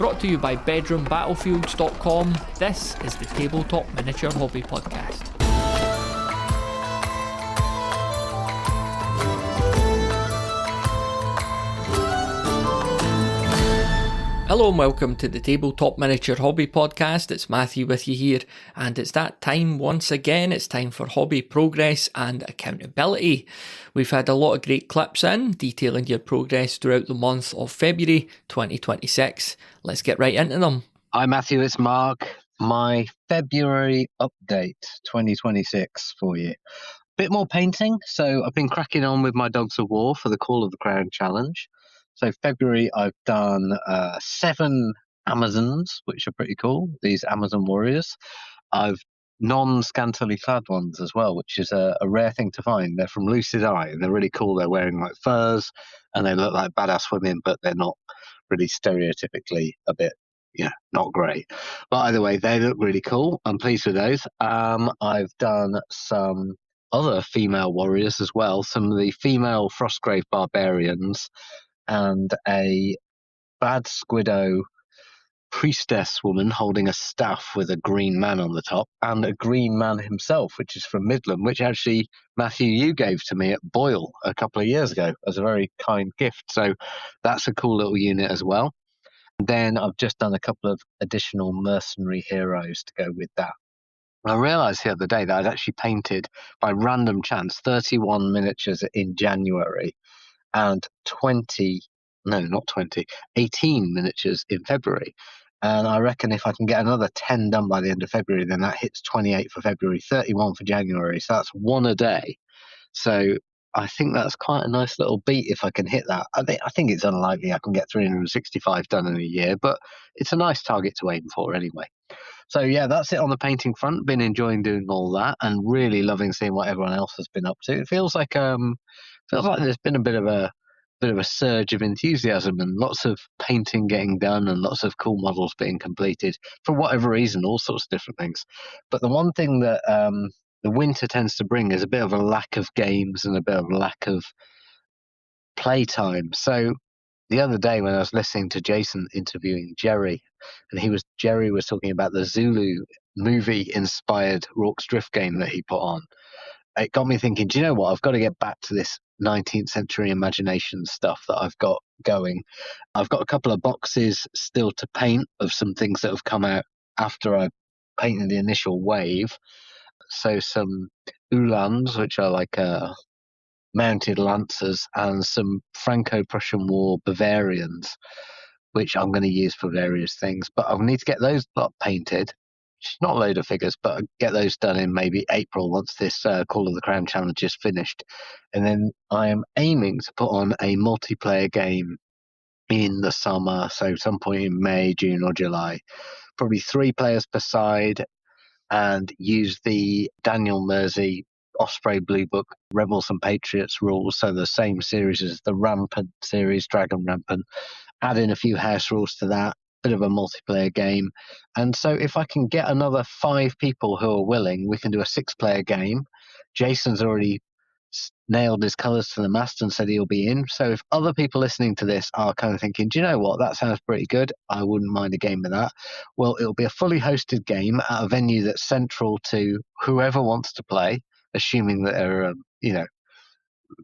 Brought to you by BedroomBattlefields.com, this is the Tabletop Miniature Hobby Podcast. Hello and welcome to the Tabletop Miniature Hobby Podcast. It's Matthew with you here, and it's that time once again. It's time for hobby progress and accountability. We've had a lot of great clips in detailing your progress throughout the month of February 2026. Let's get right into them. Hi Matthew, it's Mark. My February update 2026 for you. Bit more painting, so I've been cracking on with my Dogs of War for the Call of the Crown Challenge. So February I've done 7 Amazons, which are pretty cool, these Amazon warriors. I've non-scantily clad ones as well, which is a rare thing to find. They're from Lucid Eye and they're really cool. They're wearing like furs and they look like badass women, but they're not really stereotypically a bit, not great. But either way, they look really cool. I'm pleased with those. I've done some other female warriors as well, some of the female Frostgrave barbarians, and a Bad Squiddo priestess woman holding a staff with a green man on the top, and a green man himself, which is from Midland, which actually, Matthew, you gave to me at Boyle a couple of years ago as a very kind gift. So that's a cool little unit as well. And then I've just done a couple of additional mercenary heroes to go with that. I realised the other day that I'd actually painted, by random chance, 31 miniatures in January and 18 miniatures in February. And I reckon if I can get another 10 done by the end of February, then that hits 28 for February, 31 for January. So that's one a day. So I think that's quite a nice little beat if I can hit that. I think it's unlikely I can get 365 done in a year, but it's a nice target to aim for anyway. So yeah, that's it on the painting front. Been enjoying doing all that and really loving seeing what everyone else has been up to. It feels like there's been a bit of a surge of enthusiasm and lots of painting getting done and lots of cool models being completed for whatever reason, all sorts of different things. But the one thing that the winter tends to bring is a bit of a lack of games and a bit of a lack of playtime. So the other day when I was listening to Jason interviewing Jerry, and Jerry was talking about the Zulu movie-inspired Rorke's Drift game that he put on, it got me thinking, do you know what? I've got to get back to this 19th century imagination stuff that I've got going. I've got a couple of boxes still to paint of some things that have come out after I painted the initial wave. So some Uhlans, which are like mounted lancers, and some Franco-Prussian War Bavarians, which I'm going to use for various things. But I'll need to get those painted. Not a load of figures, but I'll get those done in maybe April once this Call of the Crown Challenge is finished. And then I am aiming to put on a multiplayer game in the summer, so some point in May, June or July. Probably 3 players per side, and use the Daniel Mersey Osprey Blue Book Rebels and Patriots rules, so the same series as the Rampant series, Dragon Rampant. Add in a few house rules to that, bit of a multiplayer game. And so if I can get another 5 people who are willing, we can do a 6-player game. Jason's already nailed his colours to the mast and said he'll be in. So if other people listening to this are kind of thinking, do you know what, that sounds pretty good, I wouldn't mind a game of that. Well, it'll be a fully hosted game at a venue that's central to whoever wants to play, assuming that they're,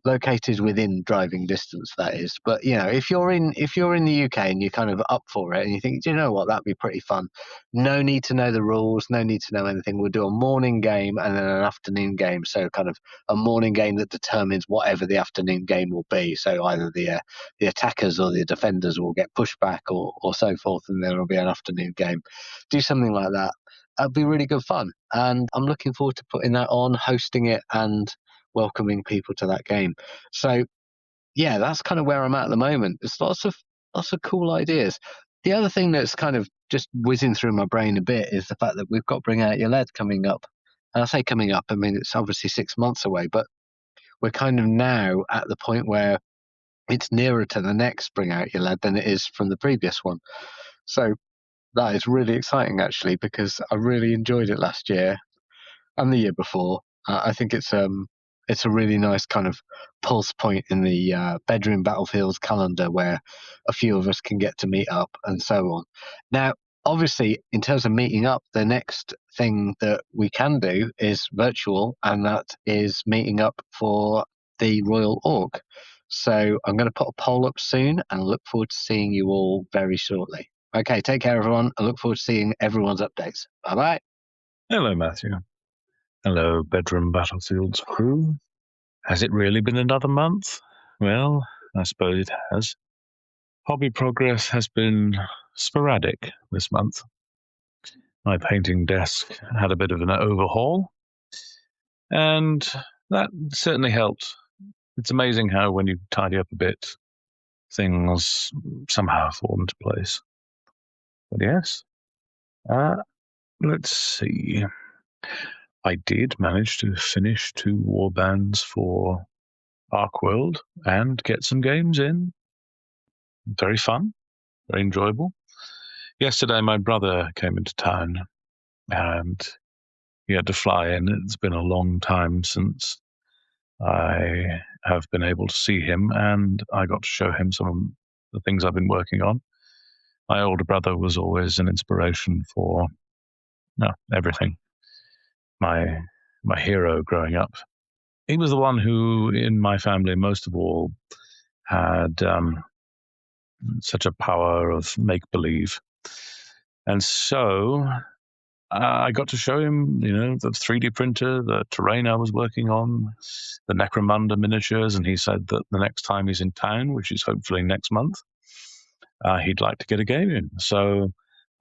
located within driving distance, that is. But if you're in the UK and you're kind of up for it and you think, do you know what, that'd be pretty fun, no need to know the rules, no need to know anything. We'll do a morning game and then an afternoon game, so kind of a morning game that determines whatever the afternoon game will be. So either the attackers or the defenders will get pushed back or so forth, and there will be an afternoon game. Do something like that. That'd be really good fun, and I'm looking forward to putting that on, hosting it, and welcoming people to that game. So yeah, that's kind of where I'm at the moment. There's lots of cool ideas. The other thing that's kind of just whizzing through my brain a bit is the fact that we've got Bring Out Your Lead coming up. And I say coming up, I mean it's obviously 6 months away, but we're kind of now at the point where it's nearer to the next Bring Out Your Lead than it is from the previous one. So that is really exciting actually, because I really enjoyed it last year and the year before. I think it's It's a really nice kind of pulse point in the bedroom battlefields calendar where a few of us can get to meet up and so on. Now, obviously, in terms of meeting up, the next thing that we can do is virtual, and that is meeting up for the Royal Orc. So I'm going to put a poll up soon, and I look forward to seeing you all very shortly. Okay, take care, everyone. I look forward to seeing everyone's updates. Bye-bye. Hello, Matthew. Hello, Bedroom Battlefields crew. Has it really been another month? Well, I suppose it has. Hobby progress has been sporadic this month. My painting desk had a bit of an overhaul, and that certainly helped. It's amazing how when you tidy up a bit, things somehow fall into place. But yes, let's see. I did manage to finish 2 warbands for Arkworld and get some games in. Very fun, very enjoyable. Yesterday, my brother came into town and he had to fly in. It's been a long time since I have been able to see him, and I got to show him some of the things I've been working on. My older brother was always an inspiration for everything. My hero growing up. He was the one who, in my family, most of all, had such a power of make-believe. And so I got to show him, the 3D printer, the terrain I was working on, the Necromunda miniatures, and he said that the next time he's in town, which is hopefully next month, he'd like to get a game in. So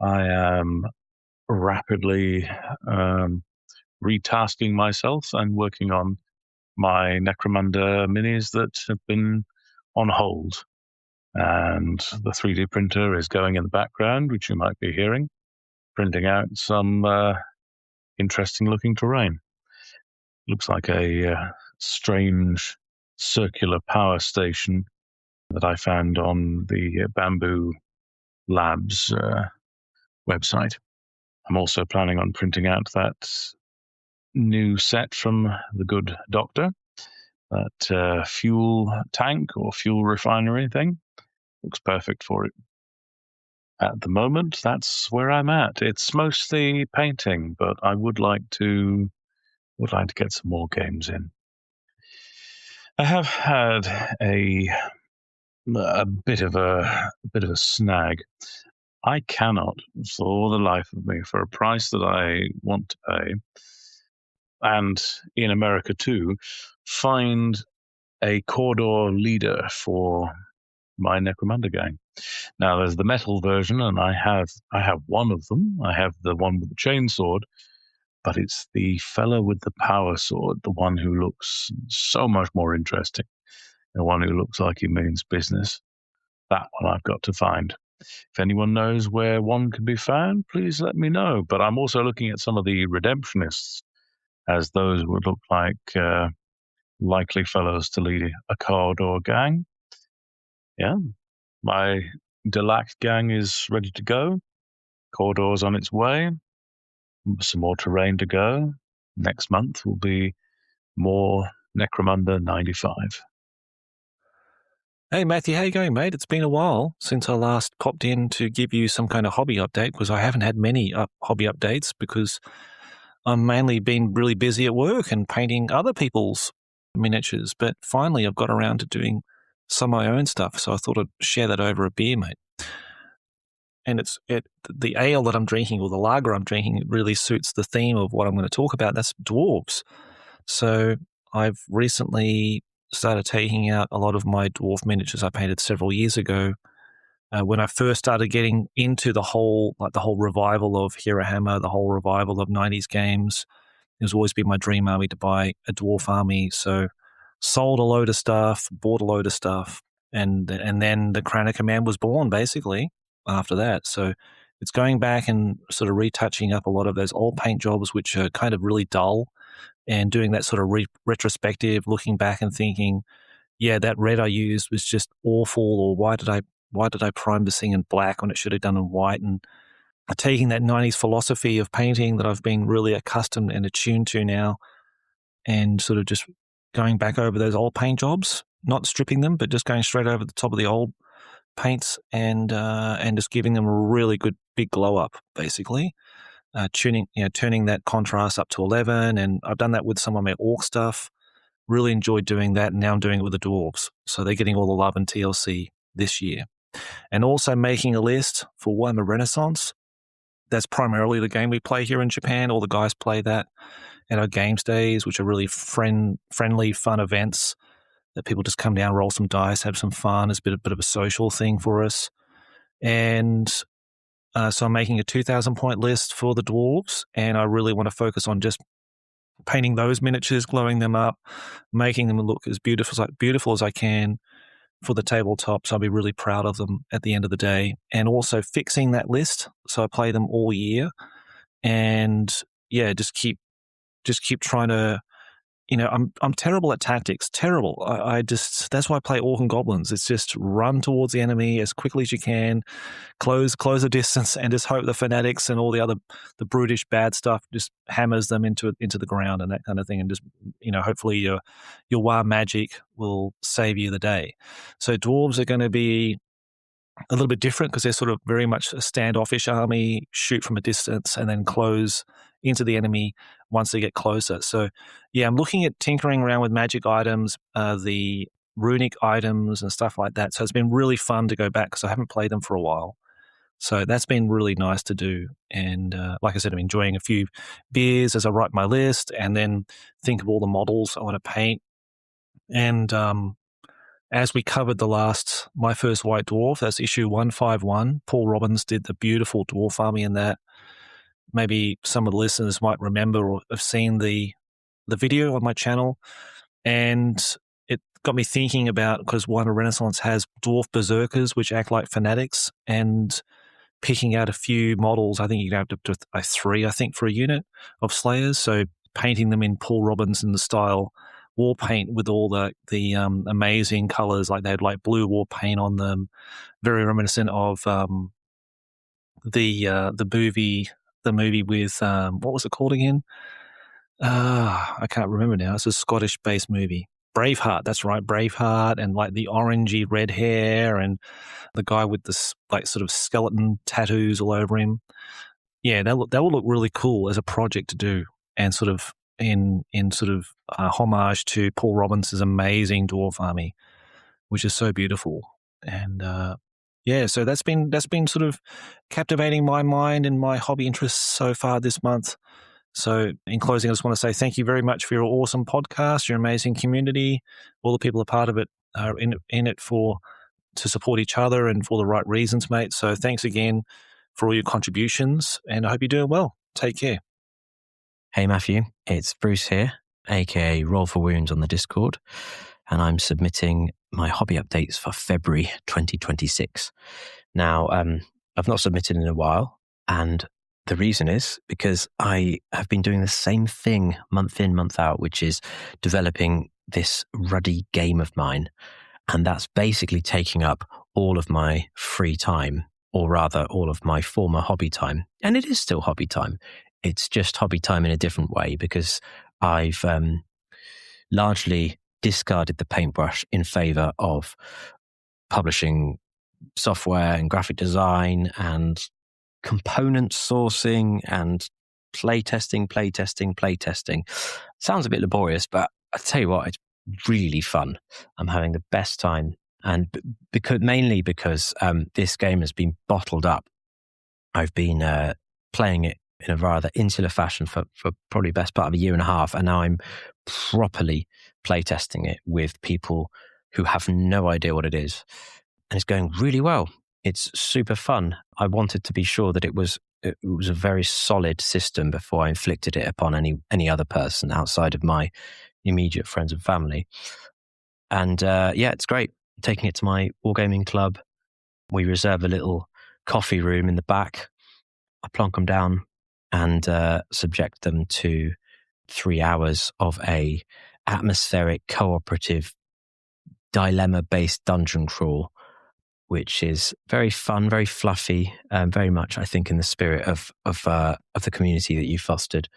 I am rapidly retasking myself and working on my Necromunda minis that have been on hold. And the 3D printer is going in the background, which you might be hearing, printing out some interesting looking terrain. Looks like a strange circular power station that I found on the Bamboo Labs website. I'm also planning on printing out that new set from the Good Doctor, that fuel tank or fuel refinery thing. Looks perfect for it. At the moment, that's where I'm at. It's mostly painting, but I would like to get some more games in. I have had a bit of a snag. I cannot, for the life of me, for a price that I want to pay, and in America too, find a Cawdor leader for my Necromunda gang. Now, there's the metal version, and I have one of them. I have the one with the chainsword, but it's the fellow with the power sword, the one who looks so much more interesting, the one who looks like he means business. That one I've got to find. If anyone knows where one can be found, please let me know. But I'm also looking at some of the Redemptionists, as those would look like likely fellows to lead a Cawdor gang. Yeah, my Delac gang is ready to go. Cawdor's on its way. Some more terrain to go. Next month will be more Necromunda 95. Hey Matthew, how you going, mate? It's been a while since I last popped in to give you some kind of hobby update, because I haven't had many hobby updates because I've mainly been really busy at work and painting other people's miniatures. But finally, I've got around to doing some of my own stuff, so I thought I'd share that over a beer, mate. And the ale that I'm drinking, or the lager I'm drinking, really suits the theme of what I'm going to talk about. That's dwarves. So I've recently started taking out a lot of my dwarf miniatures I painted several years ago. When I first started getting into the whole revival of Hero Hammer, the whole revival of 90s games, it was always been my dream army to buy a dwarf army. So sold a load of stuff, bought a load of stuff, and then the Crown of Command was born, basically, after that. So it's going back and sort of retouching up a lot of those old paint jobs, which are kind of really dull, and doing that sort of retrospective, looking back and thinking, yeah, that red I used was just awful, or why did I prime this thing in black when it should have done in white? And taking that 90s philosophy of painting that I've been really accustomed and attuned to now, and sort of just going back over those old paint jobs, not stripping them, but just going straight over the top of the old paints and just giving them a really good big glow up, basically. Turning that contrast up to 11, and I've done that with some of my orc stuff. Really enjoyed doing that, and now I'm doing it with the dwarves. So they're getting all the love and TLC this year. And also making a list for Warhammer Renaissance. That's primarily the game we play here in Japan. All the guys play that at our games days, which are really friendly, fun events that people just come down, roll some dice, have some fun. It's a bit of a social thing for us. And so I'm making a 2,000 point list for the dwarves, and I really want to focus on just painting those miniatures, glowing them up, making them look as beautiful as I can for the tabletop. So I'll be really proud of them at the end of the day, and also fixing that list so I play them all year, and just keep trying to. I'm terrible at tactics. Terrible. That's why I play Orc and Goblins. It's just run towards the enemy as quickly as you can, close the distance, and just hope the fanatics and all the brutish bad stuff just hammers them into the ground and that kind of thing. And just hopefully your War magic will save you the day. So dwarves are going to be a little bit different because they're sort of very much a standoffish army, shoot from a distance and then close into the enemy once they get closer. So I'm looking at tinkering around with magic items, the runic items and stuff like that. So it's been really fun to go back because I haven't played them for a while. So that's been really nice to do. And like I said, I'm enjoying a few beers as I write my list and then think of all the models I want to paint. And as we covered my first White Dwarf, that's issue 151. Paul Robbins did the beautiful dwarf army in that. Maybe some of the listeners might remember or have seen the video on my channel. And it got me thinking about, because Warhammer Renaissance has dwarf berserkers, which act like fanatics, and picking out a few models. I think you can have up to 3, for a unit of Slayers. So painting them in Paul Robinson style war paint with all the amazing colors, like they had like blue war paint on them, very reminiscent of the movie with what was it called again? I can't remember now. It's a Scottish-based movie, Braveheart. That's right, Braveheart, and like the orangey red hair, and the guy with this like sort of skeleton tattoos all over him. Yeah, that will look really cool as a project to do, and sort of in homage to Paul Robinson's amazing dwarf army, which is so beautiful. And so that's been sort of captivating my mind and my hobby interests so far this month. So in closing, I just want to say thank you very much for your awesome podcast, your amazing community. All the people a part of it are in it to support each other and for the right reasons, mate. So thanks again for all your contributions, and I hope you're doing well. Take care. Hey Matthew, it's Bruce here, aka Roll for Wounds on the Discord, and I'm submitting my hobby updates for February 2026. Now, I've not submitted in a while, and the reason is because I have been doing the same thing month in, month out, which is developing this ruddy game of mine, and that's basically taking up all of my free time, or rather all of my former hobby time. And it is still hobby time. It's just hobby time in a different way, because I've largely discarded the paintbrush in favor of publishing software and graphic design and component sourcing and playtesting. Sounds a bit laborious, but I tell you what, it's really fun. I'm having the best time, and mainly because this game has been bottled up. I've been playing it in a rather insular fashion for probably the best part of a year and a half, and now I'm properly playtesting it with people who have no idea what it is, and it's going really well. It's super fun. I wanted to be sure that it was a very solid system before I inflicted it upon any other person outside of my immediate friends and family. And it's great. Taking it to my wargaming club. We reserve a little coffee room in the back. I plonk them down and subject them to 3 hours of a atmospheric, cooperative, dilemma-based dungeon crawl, which is very fun, very fluffy, very much, I think, in the spirit of the community that you fostered.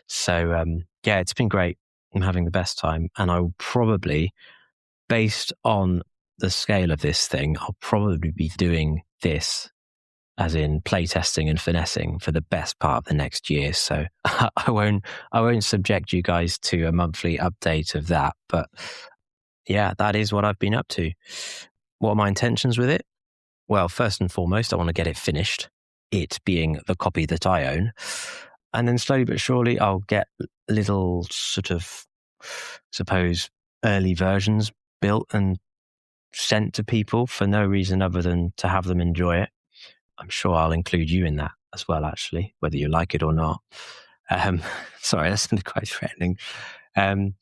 So, it's been great. I'm having the best time, and I will probably, based on the scale of this thing, I'll probably be doing this as in playtesting and finessing for the best part of the next year. So I won't subject you guys to a monthly update of that. But yeah, that is what I've been up to. What are my intentions with it? Well, first and foremost, I want to get it finished, it being the copy that I own. And then slowly but surely, I'll get little sort of, suppose, early versions built and sent to people for no reason other than to have them enjoy it. I'm sure I'll include you in that as well, actually, whether you like it or not. Sorry, that's quite threatening. And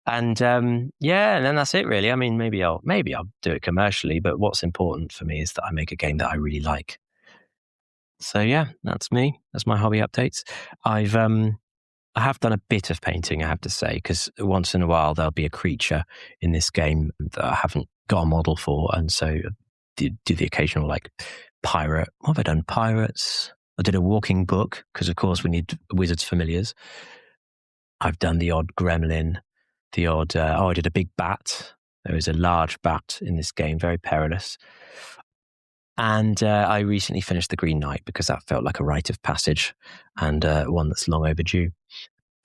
then that's it, really. I mean, maybe I'll do it commercially, but what's important for me is that I make a game that I really like. So yeah, that's me. That's my hobby updates. I have done a bit of painting, I have to say, because once in a while there'll be a creature in this game that I haven't got a model for, and so do the occasional like pirate. What have I done? Pirates. I did a walking book because, of course, we need wizards familiars. I've done the odd gremlin, the odd. I did a big bat. There is a large bat in this game, very perilous. And I recently finished The Green Knight because that felt like a rite of passage and one that's long overdue.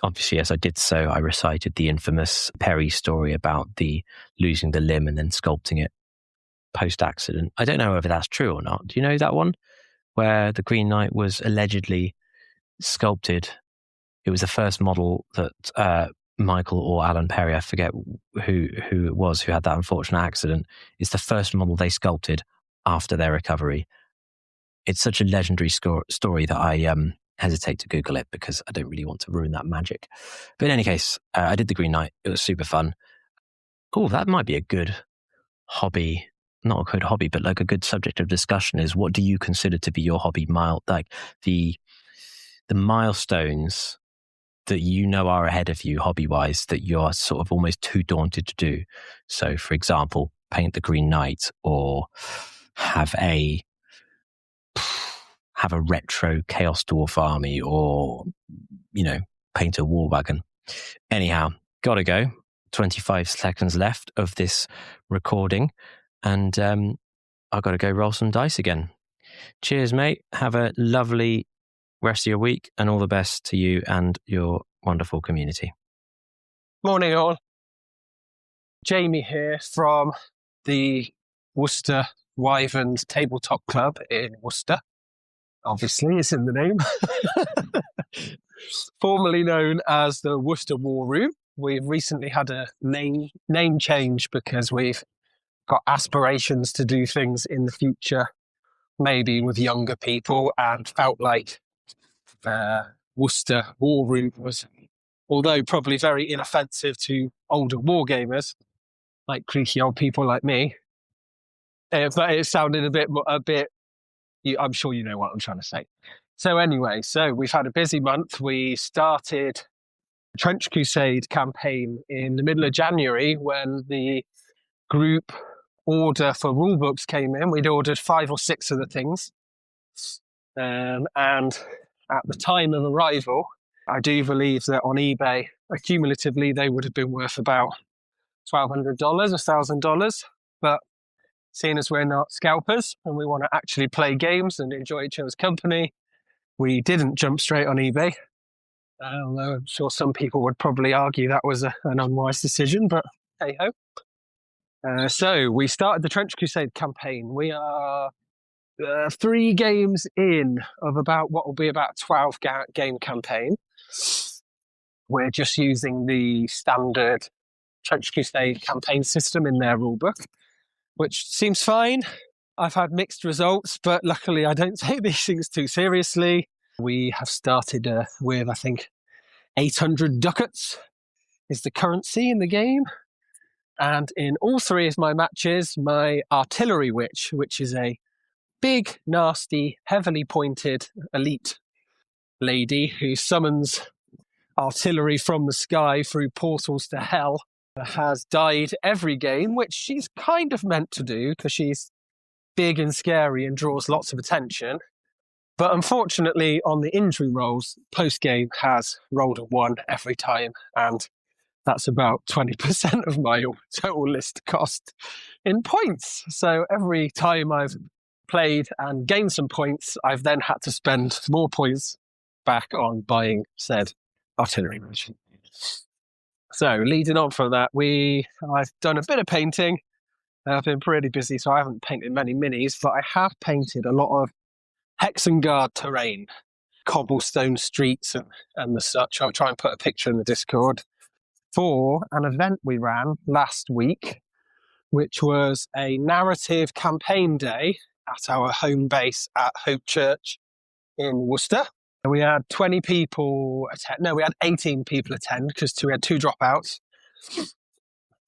Obviously, as I did so, I recited the infamous Perry story about the losing the limb and then sculpting it post-accident. I don't know whether that's true or not. Do you know that one? Where the Green Knight was allegedly sculpted. It was the first model that Michael or Alan Perry, I forget who it was who had that unfortunate accident. It's the first model they sculpted after their recovery. It's such a legendary story that I hesitate to Google it because I don't really want to ruin that magic. But in any case, I did the Green Knight. It was super fun. Oh, that might be a good hobby. Not a good hobby, but like a good subject of discussion is, what do you consider to be your hobby like the milestones that you know are ahead of you hobby-wise that you're sort of almost too daunted to do. So, for example, paint the Green Knight or have a retro Chaos Dwarf army or, paint a war wagon. Anyhow, gotta go. 25 seconds left of this recording. And I've got to go roll some dice again. Cheers, mate. Have a lovely rest of your week and all the best to you and your wonderful community. Morning, all. Jamie here from the Worcester Wyverns Tabletop Club in Worcester. Obviously, it's in the name. Formerly known as the Worcester War Room. We've recently had a name change because we've got aspirations to do things in the future, maybe with younger people, and felt like Worcester War Room was, although probably very inoffensive to older war gamers, like creaky old people like me, but it sounded a bit. I'm sure you know what I'm trying to say. So anyway, we've had a busy month. We started the Trench Crusade campaign in the middle of January when the group order for rule books came in. We'd ordered 5 or 6 of the things. And at the time of arrival, I do believe that on eBay, accumulatively, they would have been worth about $1,200, $1,000. But seeing as we're not scalpers and we want to actually play games and enjoy each other's company, we didn't jump straight on eBay. Although I'm sure some people would probably argue that was an unwise decision, but hey-ho. So we started the Trench Crusade campaign. We are 3 games in of about what will be about 12 game campaign. We're just using the standard Trench Crusade campaign system in their rulebook, which seems fine. I've had mixed results, but luckily I don't take these things too seriously. We have started with, I think, 800 ducats is the currency in the game. And in all 3 of my matches, my Artillery Witch, which is a big, nasty, heavily pointed elite lady who summons artillery from the sky through portals to hell, has died every game, which she's kind of meant to do because she's big and scary and draws lots of attention. But unfortunately, on the injury rolls, post-game has rolled a 1 every time. And that's about 20% of my total list cost in points. So every time I've played and gained some points, I've then had to spend more points back on buying said artillery munition. So leading on from that, I've done a bit of painting. I've been pretty busy, so I haven't painted many minis, but I have painted a lot of Hexengard terrain, cobblestone streets and the such. I'll try and put a picture in the Discord for an event we ran last week, which was a narrative campaign day at our home base at Hope Church in Worcester. And we had 20 people attend. No, we had 18 people attend because we had 2 dropouts.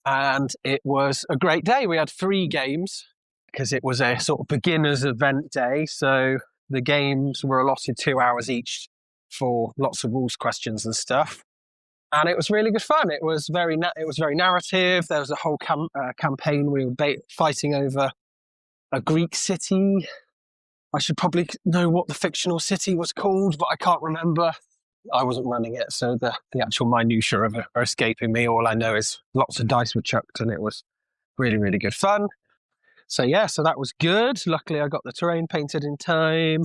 And it was a great day. We had 3 games because it was a sort of beginners event day. So the games were allotted 2 hours each for lots of rules questions and stuff. And it was really good fun. It was very narrative. There was a whole campaign. We were fighting over a Greek city. I should probably know what the fictional city was called, but I can't remember. I wasn't running it, so the actual minutiae of it are escaping me. All I know is lots of dice were chucked, and it was really, really good fun. So that was good. Luckily, I got the terrain painted in time.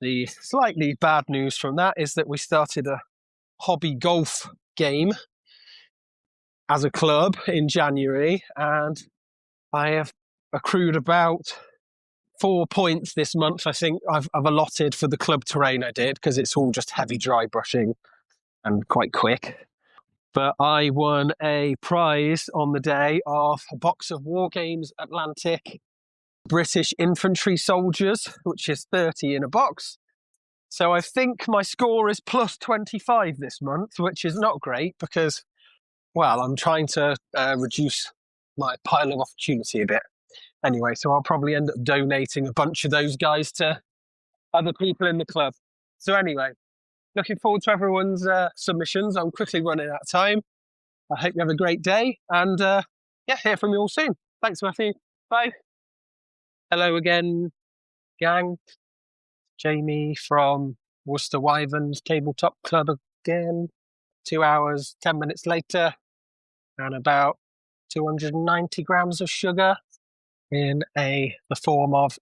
The slightly bad news from that is that we started a hobby golf game as a club in January, and I have accrued about 4 points this month. I think I've allotted for the club terrain I did, because it's all just heavy dry brushing and quite quick. But I won a prize on the day of a box of War Games Atlantic British infantry soldiers, which is 30 in a box. So I think my score is plus 25 this month, which is not great because, well, I'm trying to reduce my pile of opportunity a bit. Anyway, so I'll probably end up donating a bunch of those guys to other people in the club. So anyway, looking forward to everyone's submissions. I'm quickly running out of time. I hope you have a great day, and hear from you all soon. Thanks, Matthew. Bye. Hello again, gang. Jamie from Worcester Wyverns Tabletop Club again. 2 hours, 10 minutes later, and about 290 grams of sugar in the form of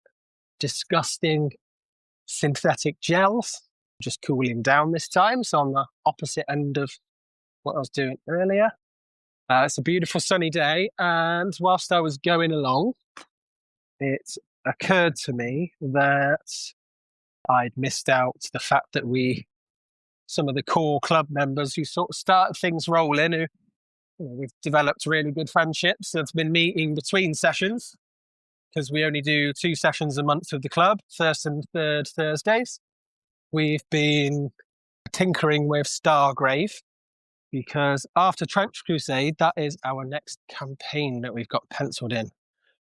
disgusting synthetic gels. Just cooling down this time, so on the opposite end of what I was doing earlier. It's a beautiful sunny day, and whilst I was going along, it occurred to me that I'd missed out the fact that some of the core club members who sort of started things rolling, we've developed really good friendships, have been meeting between sessions, because we only do 2 sessions a month with the club, first and third Thursdays. We've been tinkering with Stargrave, because after Trench Crusade, that is our next campaign that we've got penciled in.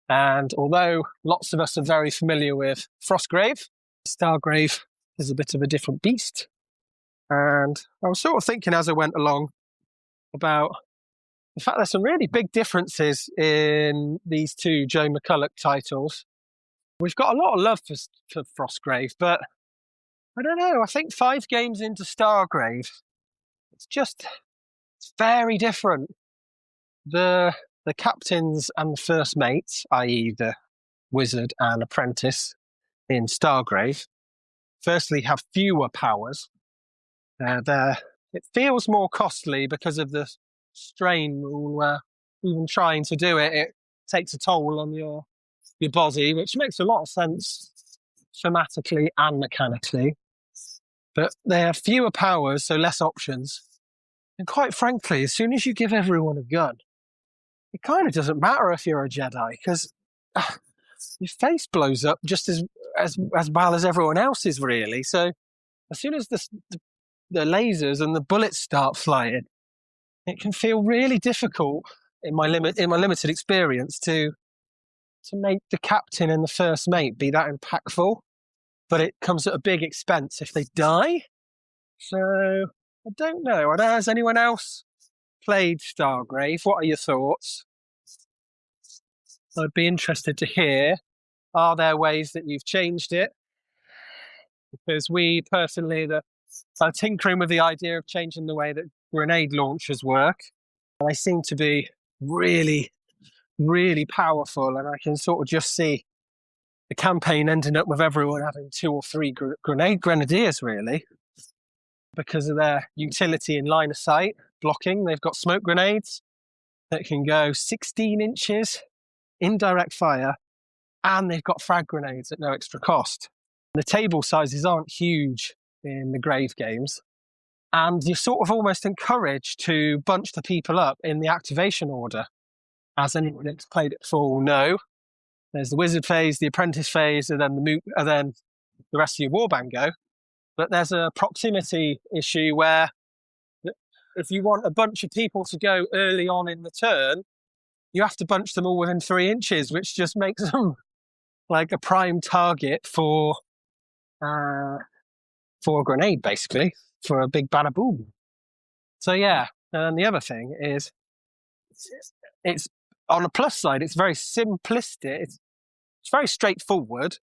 And although lots of us are very familiar with Frostgrave, Stargrave is a bit of a different beast. And I was sort of thinking as I went along about the fact there's some really big differences in these 2 Joe McCulloch titles. We've got a lot of love for Frostgrave, but I don't know, I think 5 games into Stargrave, it's very different. The captains and the first mates, i.e. the wizard and apprentice in Stargrave, firstly have fewer powers. It feels more costly because of the strain rule, where even trying to do it takes a toll on your body, which makes a lot of sense thematically and mechanically. But they have fewer powers, so less options. And quite frankly, as soon as you give everyone a gun, it kind of doesn't matter if you're a Jedi, because your face blows up just as well as everyone else's, really. So as soon as the lasers and the bullets start flying, it can feel really difficult in my limited experience to make the captain and the first mate be that impactful. But it comes at a big expense if they die. So I don't know. Has anyone else played Stargrave? What are your thoughts? I'd be interested to hear. Are there ways that you've changed it? Because we personally, the So tinkering with the idea of changing the way that grenade launchers work. They seem to be really, really powerful, and I can sort of just see the campaign ending up with everyone having 2 or 3 grenadiers, really, because of their utility in line of sight blocking. They've got smoke grenades that can go 16 inches in direct fire, and they've got frag grenades at no extra cost. The table sizes aren't huge in the Grave games, and you're sort of almost encouraged to bunch the people up in the activation order. As anyone that's played it before will know, there's the wizard phase, the apprentice phase, and then the rest of your warband go. But there's a proximity issue where if you want a bunch of people to go early on in the turn, you have to bunch them all within 3 inches, which just makes them like a prime target for a grenade, basically, for a big bada boom. So yeah, and the other thing is, it's on a plus side, it's very simplistic. It's very straightforward,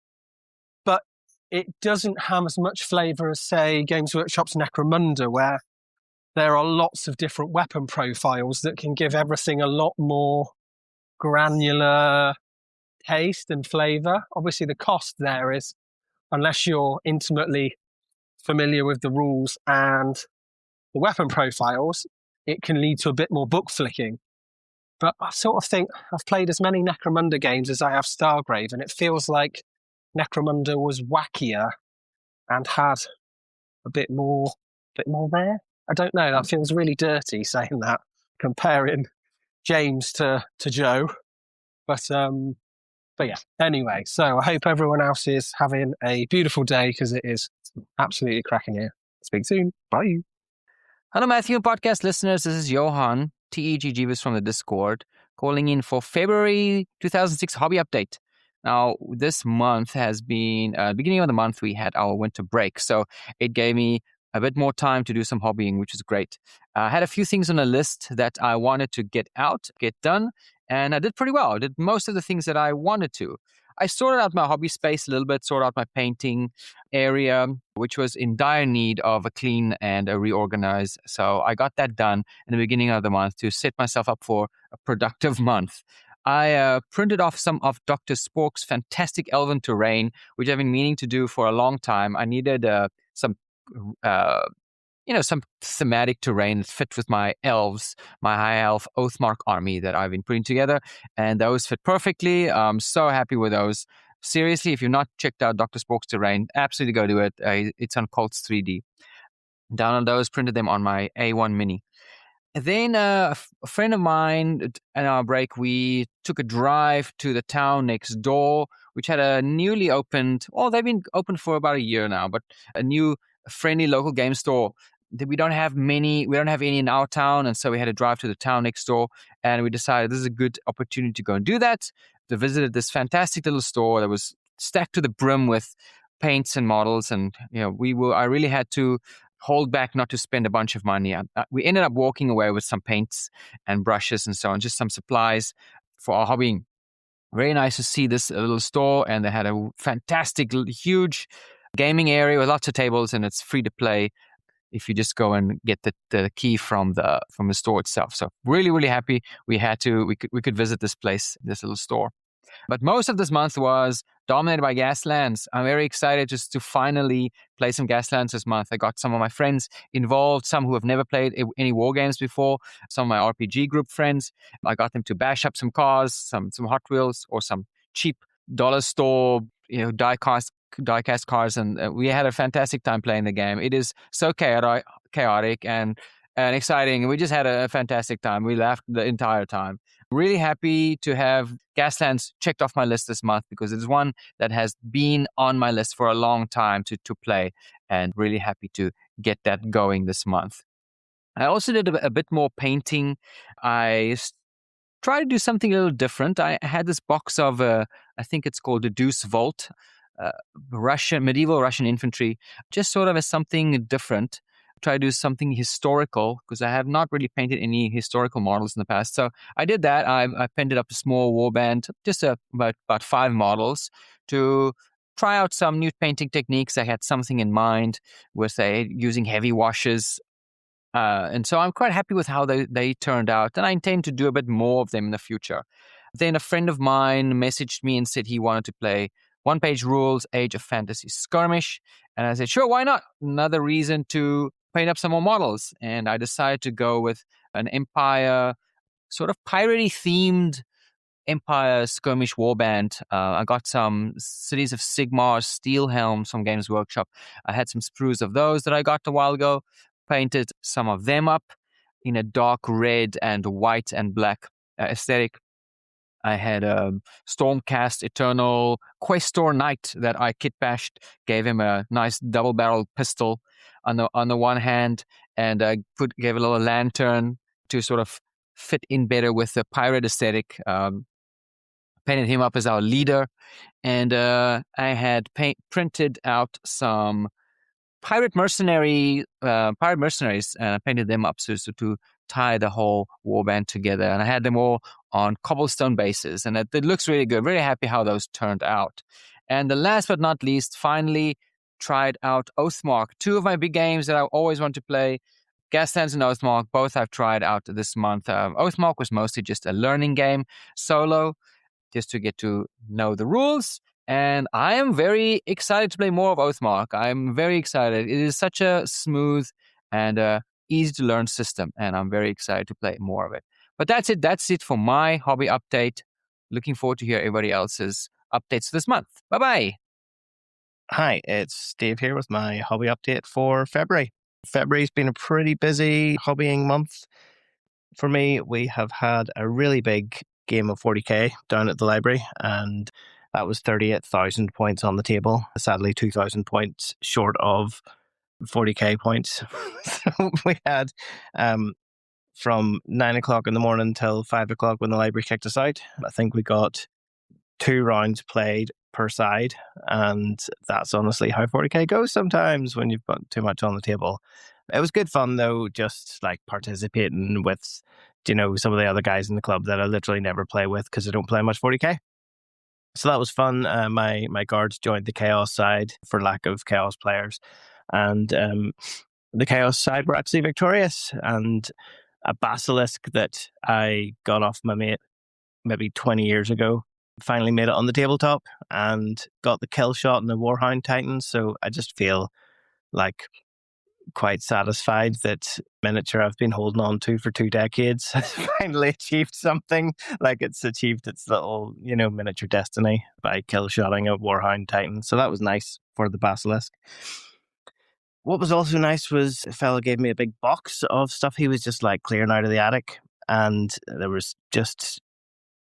but it doesn't have as much flavour as, say, Games Workshop's Necromunda, where there are lots of different weapon profiles that can give everything a lot more granular taste and flavour. Obviously, the cost there is, unless you're intimately familiar with the rules and the weapon profiles, it can lead to a bit more book flicking. But I sort of think I've played as many Necromunda games as I have Stargrave, and it feels like Necromunda was wackier and had a bit more there. I don't know, that feels really dirty saying that, comparing James to Joe. But yeah, anyway, so I hope everyone else is having a beautiful day, because it is absolutely cracking here. Speak soon. Bye. Hello, Matthew podcast listeners. This is Johan, TEG Jeeves from the Discord, calling in for February 2006 hobby update. Now, this month has been, beginning of the month, we had our winter break. So it gave me a bit more time to do some hobbying, which is great. I had a few things on a list that I wanted to get done, and I did pretty well. I did most of the things that I wanted to. I sorted out my hobby space a little bit, sorted out my painting area, which was in dire need of a clean and a reorganize. So I got that done in the beginning of the month to set myself up for a productive month. I printed off some of Dr. Spork's fantastic elven terrain, which I've been meaning to do for a long time. I needed some thematic terrain that fit with my elves, my high elf Oathmark army that I've been putting together, and those fit perfectly. I'm so happy with those. Seriously, if you've not checked out Dr. Spork's terrain, absolutely go do it. It's on Colts 3D. Download those, printed them on my A1 Mini. And then a friend of mine, on our break, we took a drive to the town next door, which had a newly opened, they've been open for about a year now, but a new friendly local game store. We don't have any in our town, and so we had to drive to the town next door, and we decided this is a good opportunity to go and do that. We visited this fantastic little store that was stacked to the brim with paints and models, and I really had to hold back not to spend a bunch of money. We ended up walking away with some paints and brushes and so on, just some supplies for our hobbying. Very nice to see this little store, and they had a fantastic, huge gaming area with lots of tables, and it's free to play if you just go and get the key from the store itself. So really, really happy we could visit this place, this little store. But most of this month was dominated by Gaslands. I'm very excited just to finally play some Gaslands this month. I got some of my friends involved, some who have never played any war games before, some of my RPG group friends. I got them to bash up some cars, some Hot Wheels, or some cheap dollar store, die-cast cars, and we had a fantastic time playing the game. It is so chaotic and exciting. We just had a fantastic time. We laughed the entire time. Really happy to have Gaslands checked off my list this month, because it's one that has been on my list for a long time to play, and really happy to get that going this month. I also did a bit more painting. I tried to do something a little different. I had this box of, I think it's called the Deuce Vault, medieval Russian infantry, just sort of as something different. Try to do something historical, because I have not really painted any historical models in the past. So I did that. I painted up a small warband, just about 5 models, to try out some new painting techniques. I had something in mind with using heavy washes. And so I'm quite happy with how they turned out. And I intend to do a bit more of them in the future. Then a friend of mine messaged me and said he wanted to play one-page rules, Age of Fantasy Skirmish. And I said, sure, why not? Another reason to paint up some more models. And I decided to go with an Empire, sort of piratey themed Empire skirmish warband. I got some Cities of Sigmar steel helms from Games Workshop. I had some sprues of those that I got a while ago. Painted some of them up in a dark red and white and black aesthetic. I had a Stormcast Eternal Questor Knight that I kit bashed, gave him a nice double-barrel pistol on the one hand, and I gave a little lantern to sort of fit in better with the pirate aesthetic. Painted him up as our leader, and I had printed out some pirate mercenaries, and I painted them up so to tie the whole warband together. And I had them all on cobblestone bases, and it looks really good. Very happy how those turned out. And the last but not least, finally tried out Oathmark, two of my big games that I always want to play. Gaslands and Oathmark, both I've tried out this month. Oathmark was mostly just a learning game, solo, just to get to know the rules. And I am very excited to play more of Oathmark. I'm very excited. It is such a smooth and easy to learn system, and I'm very excited to play more of it. But that's it. That's it for my hobby update. Looking forward to hear everybody else's updates this month. Bye-bye. Hi, it's Dave here with my hobby update for February. February's been a pretty busy hobbying month for me. We have had a really big game of 40k down at the library, and that was 38,000 points on the table. Sadly, 2,000 points short of 40k points. So we had from 9 o'clock in the morning till 5 o'clock when the library kicked us out. I think we got 2 rounds played per side, and that's honestly how 40k goes sometimes when you've got too much on the table. It was good fun though, just like participating with, some of the other guys in the club that I literally never play with because I don't play much 40k. So that was fun. My guards joined the Chaos side for lack of Chaos players, and the Chaos side were actually victorious. And a Basilisk that I got off my mate maybe 20 years ago finally made it on the tabletop and got the kill shot in the Warhound Titan. So I just feel like quite satisfied that miniature I've been holding on to for 2 decades has finally achieved something. Like it's achieved its little, miniature destiny by kill shotting a Warhound Titan. So that was nice for the Basilisk. What was also nice was a fellow gave me a big box of stuff he was just like clearing out of the attic, and there was just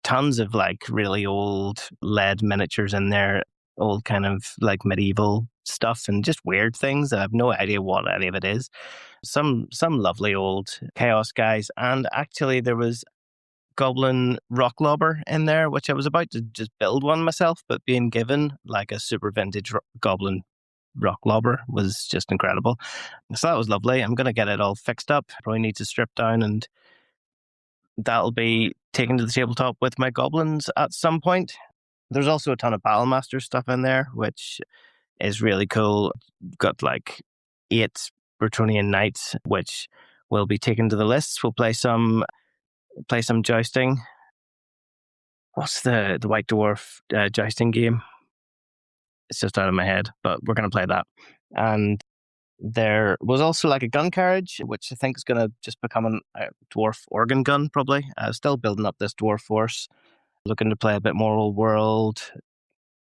tons of like really old lead miniatures in there, old kind of like medieval stuff and just weird things. I have no idea what any of it is. Some lovely old Chaos guys, and actually there was Goblin Rock Lobber in there, which I was about to just build one myself, but being given like a super vintage Goblin Rock Lobber was just incredible. So that was lovely. I'm going to get it all fixed up. Probably need to strip down, and that'll be taken to the tabletop with my goblins at some point. There's also a ton of Battlemaster stuff in there, which is really cool. Got like 8 Bretonnian Knights, which will be taken to the lists. We'll play some jousting. What's the White Dwarf jousting game? It's just out of my head, but we're going to play that. And there was also like a gun carriage, which I think is going to just become a dwarf organ gun, probably. Still building up this dwarf force. Looking to play a bit more old world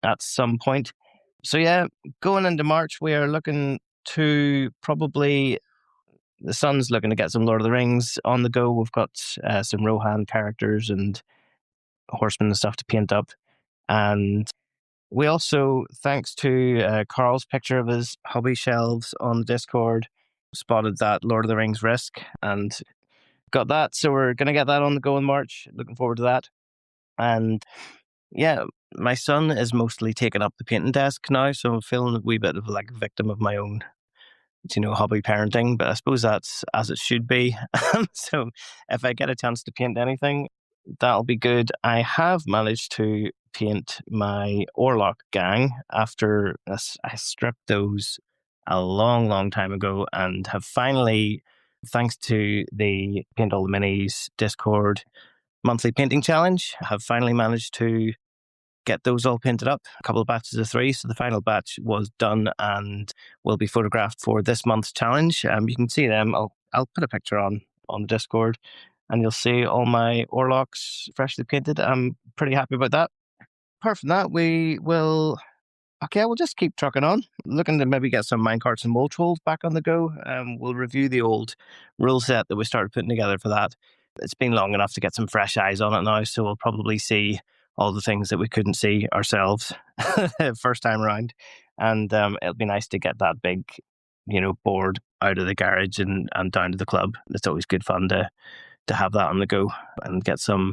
at some point. So yeah, going into March, we are looking to probably... The Sun's looking to get some Lord of the Rings on the go. We've got some Rohan characters and horsemen and stuff to paint up. And we also, thanks to Carl's picture of his hobby shelves on the Discord, spotted that Lord of the Rings Risk and got that. So we're going to get that on the go in March. Looking forward to that. And yeah, my son is mostly taking up the painting desk now, so I'm feeling a wee bit of like a victim of my own, hobby parenting, but I suppose that's as it should be. So if I get a chance to paint anything, that'll be good. I have managed to paint my Orlok gang after I stripped those a long, long time ago, and have finally, thanks to the Paint All the Minis Discord monthly painting challenge, have finally managed to get those all painted up, a couple of batches of 3. So the final batch was done and will be photographed for this month's challenge. You can see them. I'll put a picture on the Discord, and you'll see all my Orloks freshly painted. I'm pretty happy about that. Apart from that, we'll just keep trucking on. Looking to maybe get some minecarts and mulch holes back on the go. We'll review the old rule set that we started putting together for that. It's been long enough to get some fresh eyes on it now, so we'll probably see all the things that we couldn't see ourselves first time around. And it'll be nice to get that big, board out of the garage and down to the club. It's always good fun to have that on the go and get some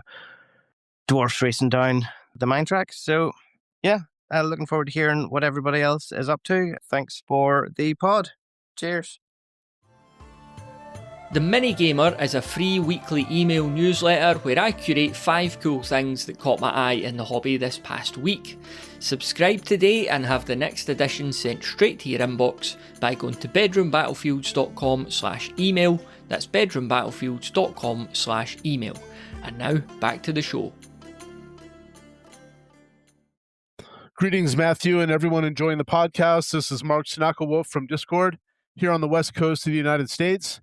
dwarfs racing down the mine track. So, yeah, looking forward to hearing what everybody else is up to. Thanks for the pod. Cheers. The Minigamer is a free weekly email newsletter where I curate 5 cool things that caught my eye in the hobby this past week. Subscribe today and have the next edition sent straight to your inbox by going to bedroombattlefields.com/email. That's bedroombattlefields.com/email. And now back to the show. Greetings, Matthew, and everyone enjoying the podcast. This is Mark Tanaka-Wolf from Discord here on the west coast of the United States.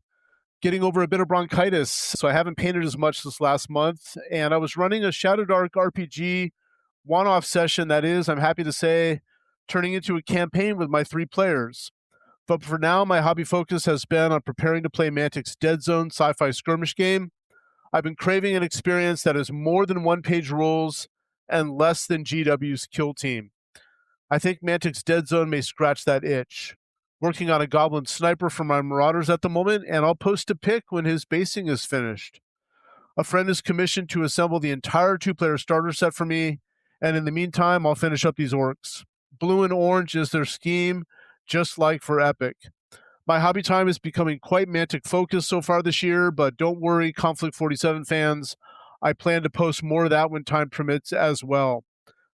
Getting over a bit of bronchitis, so I haven't painted as much this last month, and I was running a Shadowdark RPG one-off session that is, I'm happy to say, turning into a campaign with my 3 players. But for now, my hobby focus has been on preparing to play Mantic's Dead Zone sci-fi skirmish game. I've been craving an experience that is more than one-page rules and less than GW's Kill Team. I think Mantic's Dead Zone may scratch that itch. Working on a Goblin Sniper for my Marauders at the moment, and I'll post a pic when his basing is finished. A friend is commissioned to assemble the entire 2-player starter set for me, and in the meantime, I'll finish up these orcs. Blue and orange is their scheme, just like for Epic. My hobby time is becoming quite Mantic focused so far this year, but don't worry, Conflict 47 fans, I plan to post more of that when time permits as well.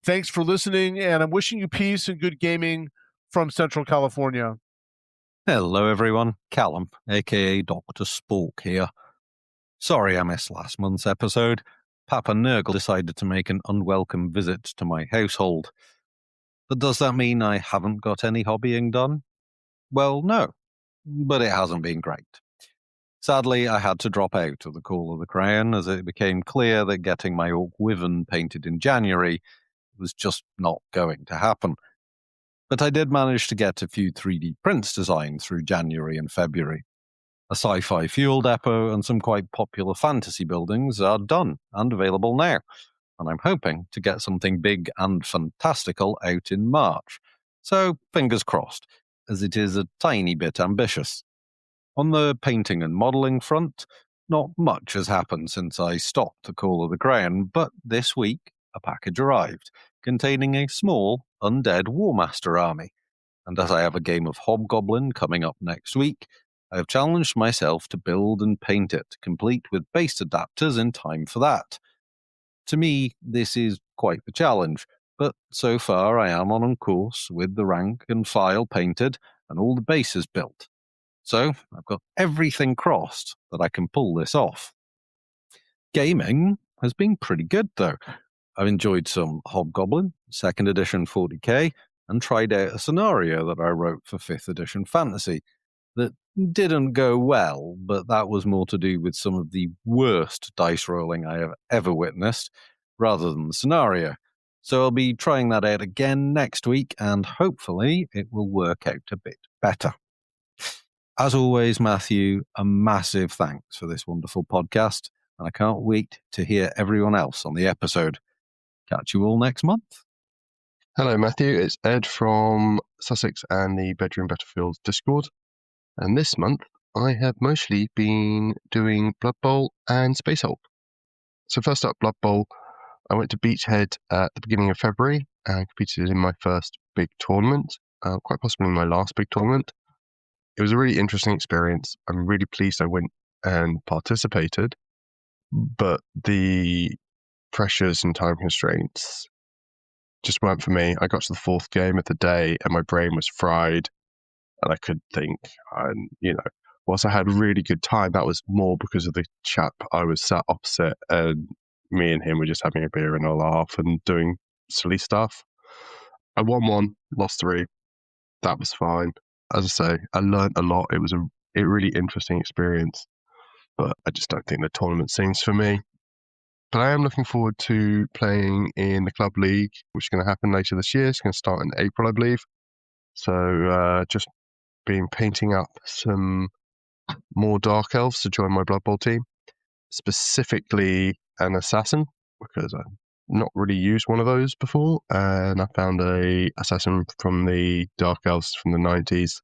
Thanks for listening, and I'm wishing you peace and good gaming from Central California. Hello everyone, Callum, aka Dr. Spork here. Sorry I missed last month's episode. Papa Nurgle decided to make an unwelcome visit to my household. But does that mean I haven't got any hobbying done? Well, no, but it hasn't been great. Sadly, I had to drop out of the Call of the Crayon as it became clear that getting my Orc Wyvern painted in January was just not going to happen. But I did manage to get a few 3D prints designed through January and February. A sci-fi fuel depot and some quite popular fantasy buildings are done and available now, and I'm hoping to get something big and fantastical out in March. So, fingers crossed, as it is a tiny bit ambitious. On the painting and modelling front, not much has happened since I stopped the Call of the Crayon, but this week a package arrived, containing a small, undead Warmaster army, and as I have a game of Hobgoblin coming up next week, I have challenged myself to build and paint it, complete with base adapters in time for that. To me, this is quite the challenge, but so far I am on course with the rank and file painted and all the bases built. So I've got everything crossed that I can pull this off. Gaming has been pretty good though. I've enjoyed some Hobgoblin, 2nd edition 40k, and tried out a scenario that I wrote for 5th edition Fantasy that didn't go well, but that was more to do with some of the worst dice rolling I have ever witnessed, rather than the scenario. So I'll be trying that out again next week, and hopefully it will work out a bit better. As always, Matthew, a massive thanks for this wonderful podcast, and I can't wait to hear everyone else on the episode. Catch you all next month. Hello, Matthew. It's Ed from Sussex and the Bedroom Battlefields Discord. And this month, I have mostly been doing Blood Bowl and Space Hulk. So first up, Blood Bowl. I went to Beachhead at the beginning of February and competed in my first big tournament, quite possibly my last big tournament. It was a really interesting experience. I'm really pleased I went and participated. but the pressures and time constraints just weren't for me. I got to the fourth game of the day and my brain was fried and I couldn't think. And, whilst I had a really good time, that was more because of the chap I was sat opposite, and me and him were just having a beer and a laugh and doing silly stuff. I won 1, lost 3. That was fine. As I say, I learned a lot. It was a really interesting experience, but I just don't think the tournament sings for me. But I am looking forward to playing in the Club League, which is going to happen later this year. It's going to start in April, I believe. So just been painting up some more Dark Elves to join my Blood Bowl team, specifically an Assassin, because I've not really used one of those before, and I found a Assassin from the Dark Elves from the 90s.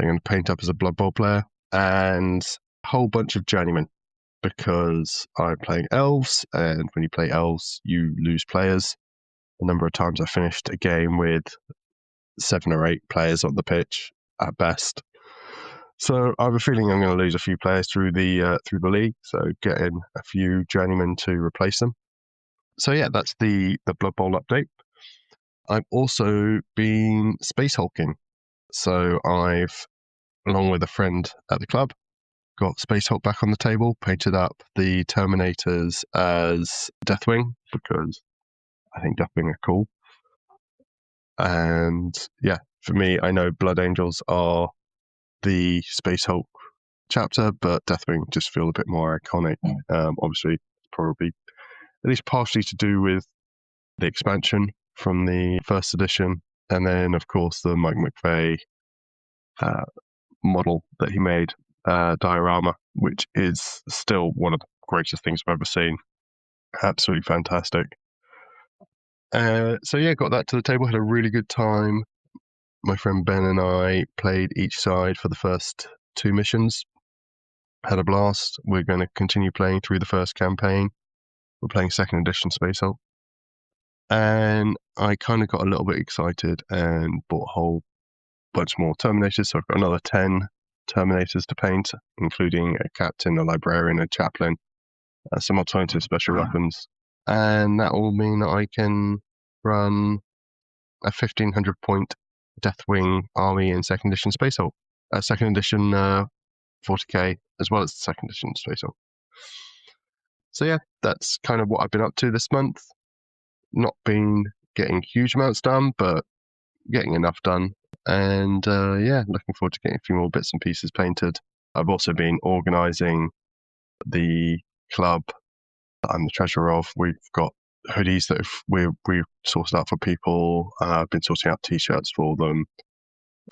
I'm going to paint up as a Blood Bowl player, and a whole bunch of Journeymen, because I'm playing Elves, and when you play Elves, you lose players. A number of times I finished a game with 7 or 8 players on the pitch at best. So I have a feeling I'm going to lose a few players through the league, so getting a few Journeymen to replace them. So yeah, that's the Blood Bowl update. I've also been space hulking. So I've, along with a friend at the club, got Space Hulk back on the table, painted up the Terminators as Deathwing, because I think Deathwing are cool. And yeah, for me, I know Blood Angels are the Space Hulk chapter, but Deathwing just feel a bit more iconic. Obviously, probably at least partially to do with the expansion from the first edition, and then of course the Mike McVeigh model that he made, diorama, which is still one of the greatest things I've ever seen. Absolutely fantastic. So yeah, got that to the table, had a really good time. My friend Ben and I played each side for the first 2 missions. Had a blast. We're going to continue playing through the first campaign. We're playing 2nd edition Space Hulk. And I kind of got a little bit excited and bought a whole bunch more Terminators. So I've got another 10 Terminators to paint, including a captain, a librarian, a chaplain, some alternative special weapons. And that will mean that I can run a 1,500 point Deathwing army in 2nd edition Space Hulk. 2nd edition 40k, as well as the 2nd edition Space Hulk. So yeah, that's kind of what I've been up to this month. Not been getting huge amounts done, but getting enough done. And yeah, looking forward to getting a few more bits and pieces painted. I've also been organising the club that I'm the treasurer of. We've got hoodies that we've sorted out for people. I've been sorting out t-shirts for them,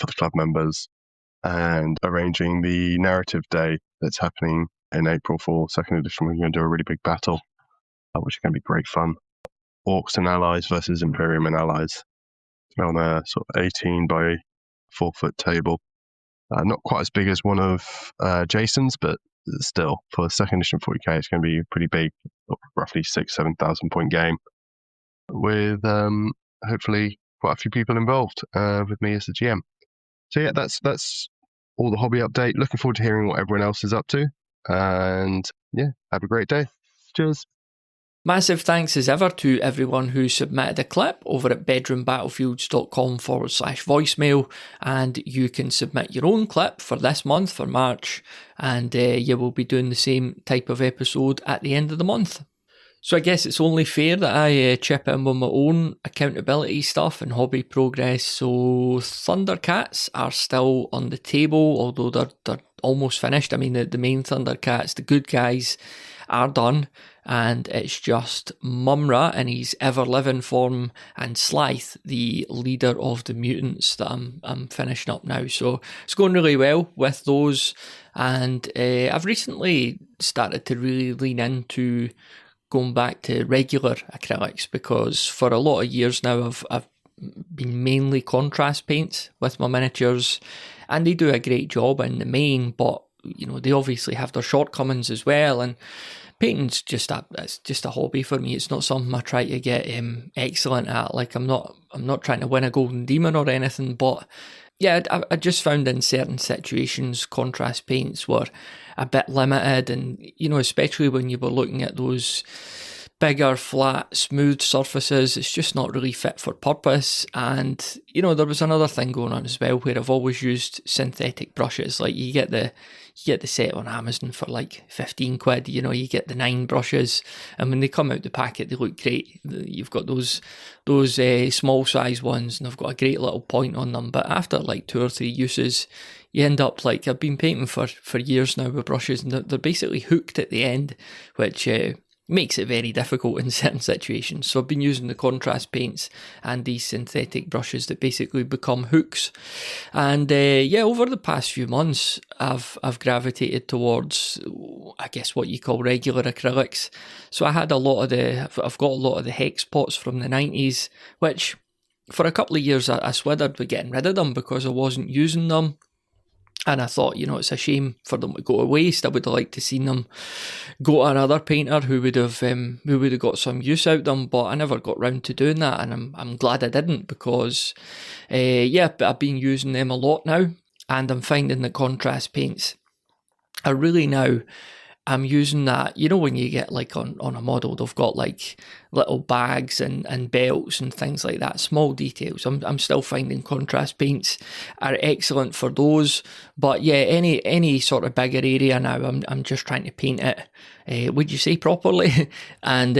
for the club members, and arranging the narrative day that's happening in April for 2nd edition. We're going to do a really big battle, which is going to be great fun. Orcs and Allies versus Imperium and Allies on a sort of 18 by 4 foot table. Not quite as big as one of Jason's, but still, for 2nd edition 40k, it's going to be pretty big, roughly 6,000-7,000 point game, with hopefully quite a few people involved, with me as the GM. So yeah, that's all the hobby update. Looking forward to hearing what everyone else is up to, and yeah, have a great day. Cheers. Massive thanks as ever to everyone who submitted a clip over at bedroombattlefields.com/voicemail, and you can submit your own clip for this month, for March, and you will be doing the same type of episode at the end of the month. So I guess it's only fair that I chip in with my own accountability stuff and hobby progress. So Thundercats are still on the table, although they're almost finished. I mean, the main Thundercats, the good guys, are done, and it's just Mumra in his ever-living form and Slythe, the leader of the mutants, that I'm finishing up now. So it's going really well with those, and I've recently started to really lean into going back to regular acrylics, because for a lot of years now I've been mainly contrast paints with my miniatures, and they do a great job in the main, but you know, they obviously have their shortcomings as well, and painting's just a hobby for me. It's not something I try to get excellent at. Like I'm not trying to win a golden demon or anything, but yeah, I just found in certain situations contrast paints were a bit limited, and especially when you were looking at those bigger, flat, smooth surfaces, it's just not really fit for purpose. And there was another thing going on as well, where I've always used synthetic brushes. Like you get the set on Amazon for like 15 quid. You get the 9 brushes, and when they come out the packet, they look great. You've got those small size ones, and they've got a great little point on them. But after like 2 or 3 uses, you end up like, I've been painting for years now with brushes, and they're basically hooked at the end, which makes it very difficult in certain situations. So I've been using the contrast paints and these synthetic brushes that basically become hooks. And over the past few months, I've gravitated towards, I guess, what you call regular acrylics. So I've got a lot of the hex pots from the 90s, which for a couple of years I swithered with getting rid of them because I wasn't using them. And I thought, it's a shame for them to go to waste. I would have liked to seen them go to another painter who would have got some use out of them. But I never got round to doing that, and I'm glad I didn't, because but I've been using them a lot now, and I'm finding the contrast paints are really now. I'm using that, when you get like on a model, they've got like little bags and belts and things like that, small details. I'm still finding contrast paints are excellent for those. But yeah, any sort of bigger area now, I'm just trying to paint it, would you say, properly? And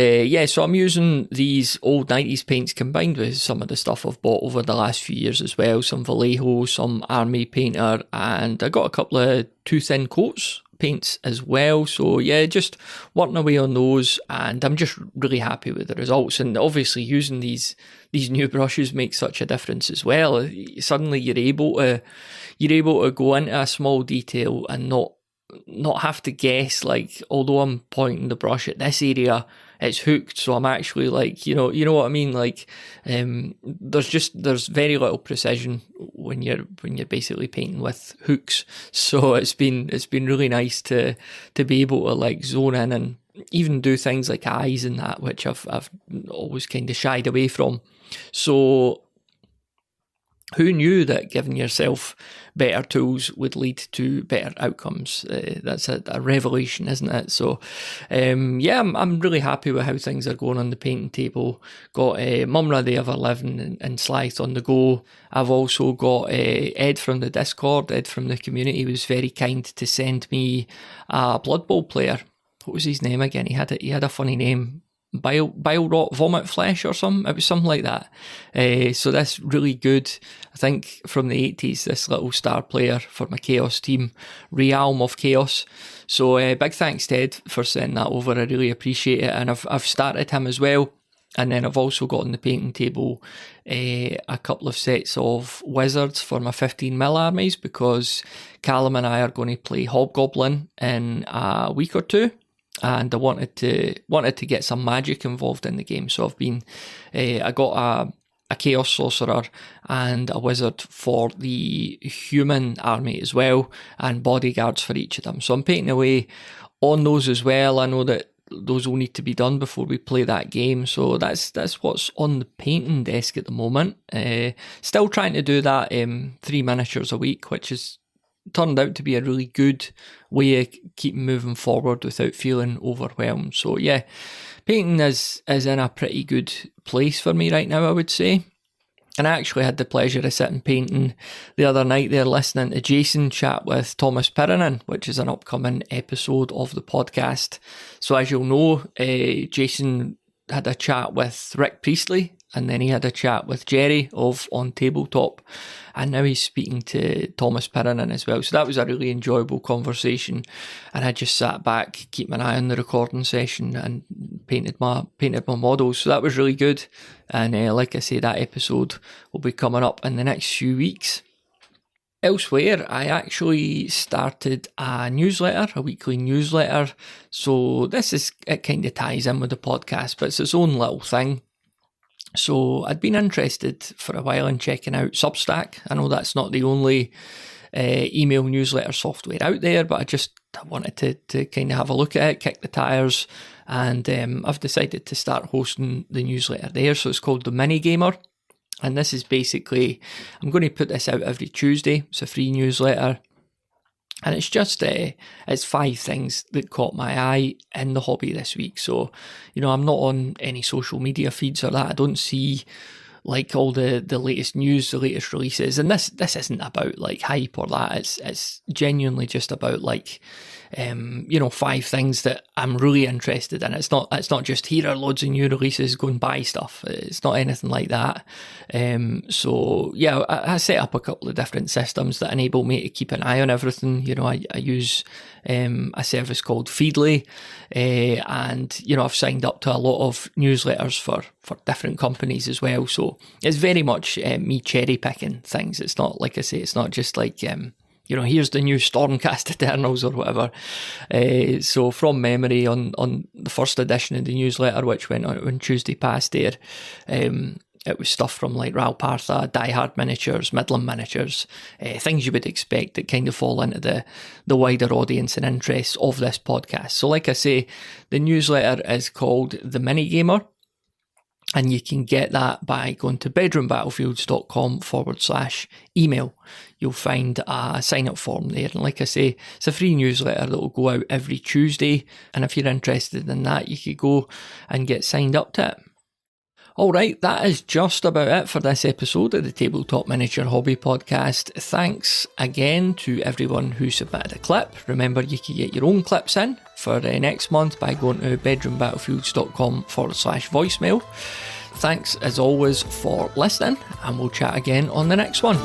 so I'm using these old 90s paints combined with some of the stuff I've bought over the last few years as well. Some Vallejo, some Army Painter, and I got a couple of too thin coats paints as well. So yeah, just working away on those, and I'm just really happy with the results. And obviously using these new brushes makes such a difference as well. Suddenly you're able to go into a small detail and not have to guess, like, although I'm pointing the brush at this area, it's hooked, so I'm actually like, you know what I mean? Like, there's very little precision when you're basically painting with hooks. So it's been really nice to be able to like zone in and even do things like eyes and that, which I've always kind of shied away from. So who knew that giving yourself better tools would lead to better outcomes? That's a revelation, isn't it? So, I'm really happy with how things are going on the painting table. Got Mumra the Ever Living and Slythe on the go. I've also got Ed from the Discord, Ed from the community, was very kind to send me a Blood Bowl player. What was his name again? He had a funny name. Bile rot vomit flesh or something. It was something like that. So that's really good. I think from the 80s, this little star player for my Chaos team, Realm of Chaos. So big thanks to Ed for sending that over. I really appreciate it. And I've started him as well. And then I've also got on the painting table a couple of sets of wizards for my 15mm armies, because Callum and I are going to play Hobgoblin in a week or two. And I wanted to get some magic involved in the game, so I got a Chaos Sorcerer and a Wizard for the human army as well, and bodyguards for each of them. So I'm painting away on those as well. I know that those will need to be done before we play that game, so that's what's on the painting desk at the moment. Still trying to do that 3 miniatures a week, which is turned out to be a really good way of keeping moving forward without feeling overwhelmed. So yeah, painting is in a pretty good place for me right now, I would say. And I actually had the pleasure of sitting painting the other night there, listening to Jason chat with Thomas Pirinen, which is an upcoming episode of the podcast. So as you'll know, Jason had a chat with Rick Priestley, and then he had a chat with Jerry of On Tabletop, and now he's speaking to Thomas Pirinen as well. So that was a really enjoyable conversation, and I just sat back, keeping an eye on the recording session, and painted my models. So that was really good. And like I say, that episode will be coming up in the next few weeks. Elsewhere, I actually started a newsletter, a weekly newsletter. So it kind of ties in with the podcast, but it's its own little thing. So I'd been interested for a while in checking out Substack. I know that's not the only email newsletter software out there, but I wanted to kind of have a look at it, kick the tires, and I've decided to start hosting the newsletter there. So it's called The Mini Gamer, And this is basically, I'm going to put this out every Tuesday. It's a free newsletter. And it's just, it's 5 things that caught my eye in the hobby this week. So, I'm not on any social media feeds or that. I don't see like all the latest news, the latest releases. And this isn't about like hype or that. It's genuinely just about like, 5 things that I'm really interested in. It's not just here are loads of new releases, go and buy stuff. It's not anything like that. So yeah, I set up a couple of different systems that enable me to keep an eye on everything. I use a service called Feedly, and I've signed up to a lot of newsletters for different companies as well. So it's very much me cherry picking things. It's not, like I say, it's not just like here's the new Stormcast Eternals or whatever. So from memory, on the first edition of the newsletter, which went out on Tuesday past there, it was stuff from like Ral Partha, Die Hard miniatures, Midland miniatures, things you would expect that kind of fall into the wider audience and interests of this podcast. So like I say, the newsletter is called The Minigamer. And you can get that by going to bedroombattlefields.com/email. You'll find a sign-up form there. And like I say, it's a free newsletter that will go out every Tuesday. And if you're interested in that, you could go and get signed up to it. All right, that is just about it for this episode of the Tabletop Miniature Hobby Podcast. Thanks again to everyone who submitted a clip. Remember, you can get your own clips in for next month by going to bedroombattlefields.com/voicemail. Thanks as always for listening, and we'll chat again on the next one.